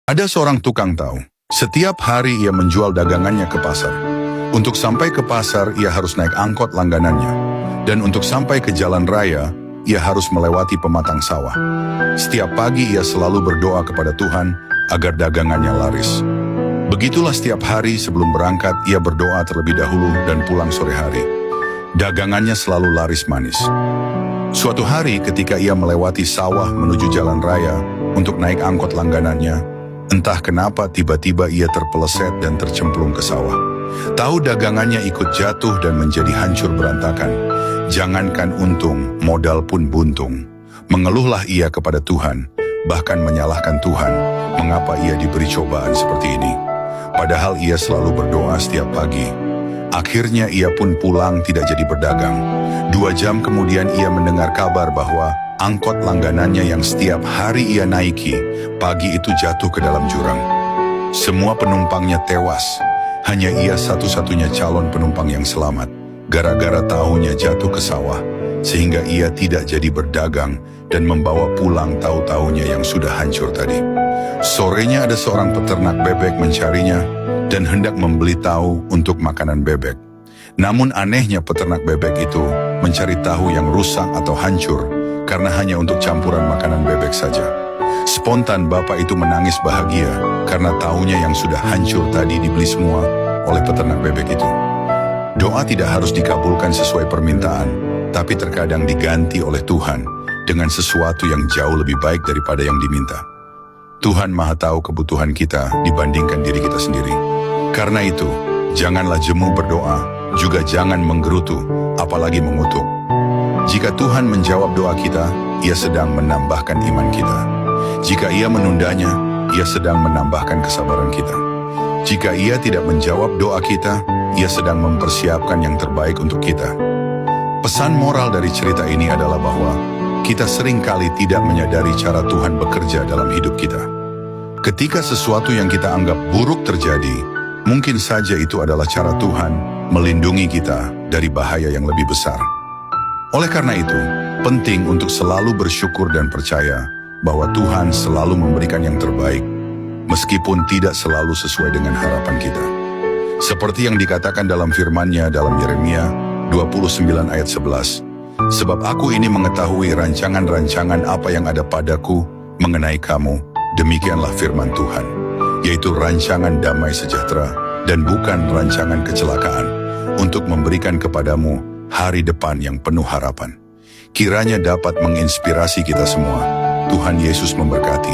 Ada seorang tukang tahu. Setiap hari ia menjual dagangannya ke pasar. Untuk sampai ke pasar, ia harus naik angkot langganannya. Dan untuk sampai ke jalan raya, ia harus melewati pematang sawah. Setiap pagi ia selalu berdoa kepada Tuhan agar dagangannya laris. Begitulah setiap hari sebelum berangkat, ia berdoa terlebih dahulu dan pulang sore hari. Dagangannya selalu laris manis. Suatu hari ketika ia melewati sawah menuju jalan raya untuk naik angkot langganannya, entah kenapa tiba-tiba ia terpeleset dan tercemplung ke sawah. Tahu dagangannya ikut jatuh dan menjadi hancur berantakan. Jangankan untung, modal pun buntung. Mengeluhlah ia kepada Tuhan, bahkan menyalahkan Tuhan, mengapa ia diberi cobaan seperti ini. Padahal ia selalu berdoa setiap pagi. Akhirnya ia pun pulang tidak jadi berdagang. 2 jam kemudian ia mendengar kabar bahwa angkot langganannya yang setiap hari ia naiki, pagi itu jatuh ke dalam jurang. Semua penumpangnya tewas. Hanya ia satu-satunya calon penumpang yang selamat. Gara-gara tahunya jatuh ke sawah, sehingga ia tidak jadi berdagang dan membawa pulang tahu-tahunya yang sudah hancur tadi. Sorenya ada seorang peternak bebek mencarinya dan hendak membeli tahu untuk makanan bebek. Namun anehnya peternak bebek itu mencari tahu yang rusak atau hancur karena hanya untuk campuran makanan bebek saja. Spontan bapak itu menangis bahagia karena tahunya yang sudah hancur tadi dibeli semua oleh peternak bebek itu. Doa tidak harus dikabulkan sesuai permintaan, tapi terkadang diganti oleh Tuhan dengan sesuatu yang jauh lebih baik daripada yang diminta. Tuhan Maha tahu kebutuhan kita dibandingkan diri kita sendiri. Karena itu, janganlah jemu berdoa, juga jangan menggerutu, apalagi mengutuk. Jika Tuhan menjawab doa kita, Ia sedang menambahkan iman kita. Jika Ia menundanya, Ia sedang menambahkan kesabaran kita. Jika Ia tidak menjawab doa kita, Ia sedang mempersiapkan yang terbaik untuk kita. Pesan moral dari cerita ini adalah bahwa kita seringkali tidak menyadari cara Tuhan bekerja dalam hidup kita. Ketika sesuatu yang kita anggap buruk terjadi, mungkin saja itu adalah cara Tuhan melindungi kita dari bahaya yang lebih besar. Oleh karena itu, penting untuk selalu bersyukur dan percaya bahwa Tuhan selalu memberikan yang terbaik, meskipun tidak selalu sesuai dengan harapan kita. Seperti yang dikatakan dalam firman-Nya dalam Yeremia 29 ayat 11, "Sebab aku ini mengetahui rancangan-rancangan apa yang ada padaku mengenai kamu, demikianlah firman Tuhan, yaitu rancangan damai sejahtera dan bukan rancangan kecelakaan, untuk memberikan kepadamu hari depan yang penuh harapan." Kiranya dapat menginspirasi kita semua. Tuhan Yesus memberkati.